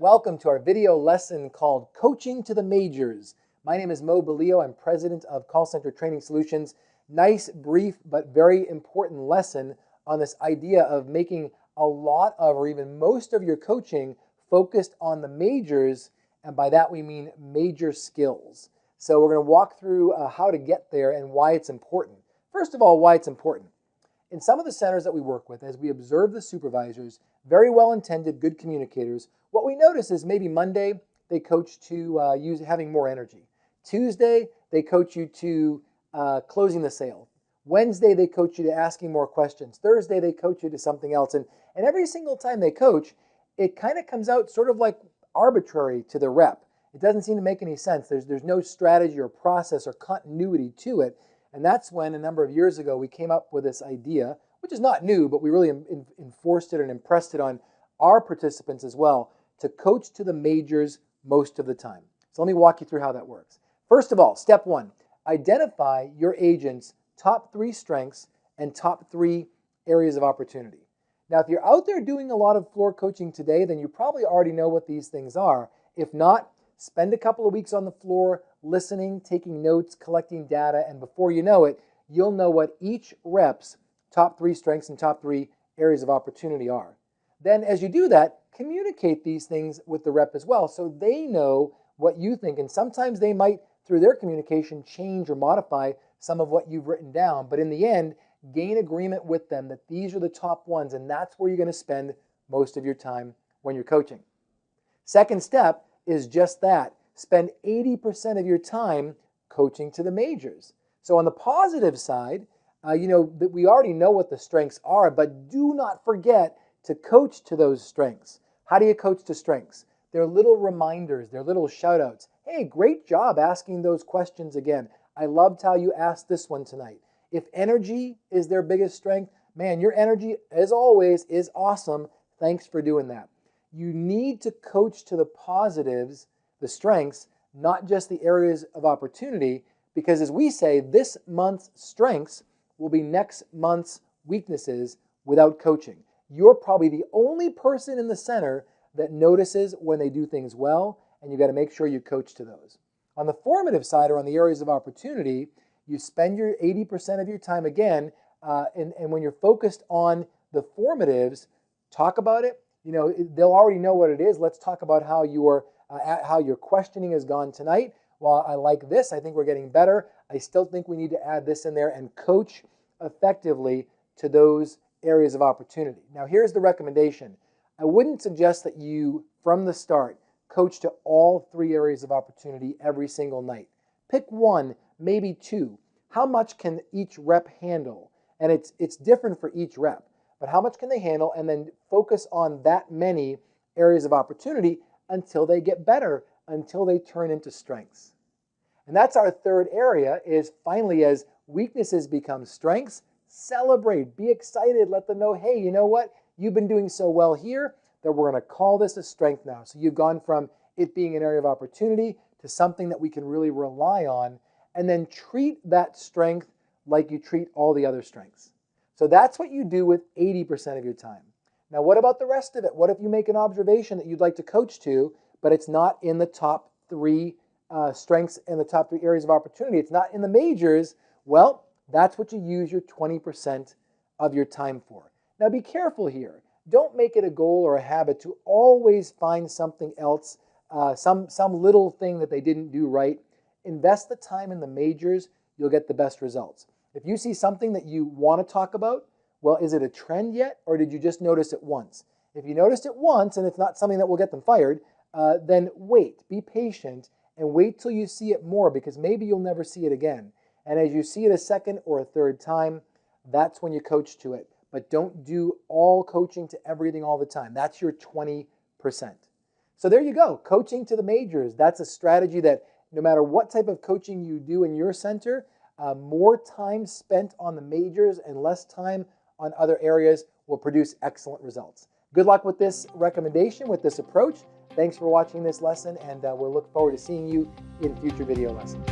welcome to our video lesson called Coaching to the Majors. My name is Mo Balio. I'm president of Call Center Training Solutions. Nice, brief, but very important lesson on this idea of making a lot of, or even most of your coaching focused on the majors, and by that we mean major skills. So we're going to walk through how to get there and why it's important. First of all, why it's important. In some of the centers that we work with, as we observe the supervisors, very well-intended, good communicators, what we notice is maybe Monday they coach to having more energy. Tuesday they coach you to closing the sale. Wednesday they coach you to asking more questions. Thursday they coach you to something else. And every single time they coach, it kind of comes out sort of like arbitrary to the rep. It doesn't seem to make any sense. There's no strategy or process or continuity to it. And that's when a number of years ago we came up with this idea, which is not new, but we really enforced it and impressed it on our participants as well, to coach to the majors most of the time. So let me walk you through how that works. First of all, step one, identify your agent's top 3 strengths and top 3 areas of opportunity. Now, if you're out there doing a lot of floor coaching today, then you probably already know what these things are. If not, spend a couple of weeks on the floor listening, taking notes, collecting data, and before you know it, you'll know what each rep's top 3 strengths and top 3 areas of opportunity are. Then as you do that, communicate these things with the rep as well so they know what you think. And sometimes they might, through their communication, change or modify some of what you've written down. But in the end, gain agreement with them that these are the top ones, and that's where you're going to spend most of your time when you're coaching. Second step is just that. Spend 80% of your time coaching to the majors. So on the positive side, that we already know what the strengths are, but do not forget to coach to those strengths. How do you coach to strengths? They're little reminders, they're little shout outs. Hey, great job asking those questions again. I loved how you asked this one tonight. If energy is their biggest strength, man, your energy, as always, is awesome. Thanks for doing that. You need to coach to the positives, the strengths, not just the areas of opportunity, because as we say, this month's strengths will be next month's weaknesses without coaching. You're probably the only person in the center that notices when they do things well, and you got to make sure you coach to those. On the formative side, or on the areas of opportunity, you spend your 80% of your time again, and when you're focused on the formatives, talk about it. They'll already know what it is. Let's talk about how your questioning has gone tonight. While I like this, I think we're getting better. I still think we need to add this in there and coach effectively to those areas of opportunity. Now, here's the recommendation. I wouldn't suggest that you, from the start, coach to all 3 areas of opportunity every single night. Pick 1, maybe 2. How much can each rep handle? And it's different for each rep, but how much can they handle? And then focus on that many areas of opportunity until they get better, until they turn into strengths. And that's our third area, is finally, as weaknesses become strengths, celebrate, be excited, let them know, hey, you know what? You've been doing so well here that we're going to call this a strength now. So you've gone from it being an area of opportunity to something that we can really rely on, and then treat that strength like you treat all the other strengths. So that's what you do with 80% of your time. Now, what about the rest of it? What if you make an observation that you'd like to coach to, but it's not in the top 3 strengths and the top 3 areas of opportunity? It's not in the majors. Well, that's what you use your 20% of your time for. Now, be careful here. Don't make it a goal or a habit to always find something else, some little thing that they didn't do right. Invest the time in the majors, you'll get the best results. If you see something that you want to talk about, well, is it a trend yet, or did you just notice it once? If you noticed it once and it's not something that will get them fired, then wait, be patient, and wait till you see it more, because maybe you'll never see it again. And as you see it a second or a third time, that's when you coach to it. But don't do all coaching to everything all the time. That's your 20%. So there you go, coaching to the majors. That's a strategy that no matter what type of coaching you do in your center, more time spent on the majors and less time on other areas will produce excellent results. Good luck with this recommendation, with this approach. Thanks for watching this lesson, and we'll look forward to seeing you in future video lessons.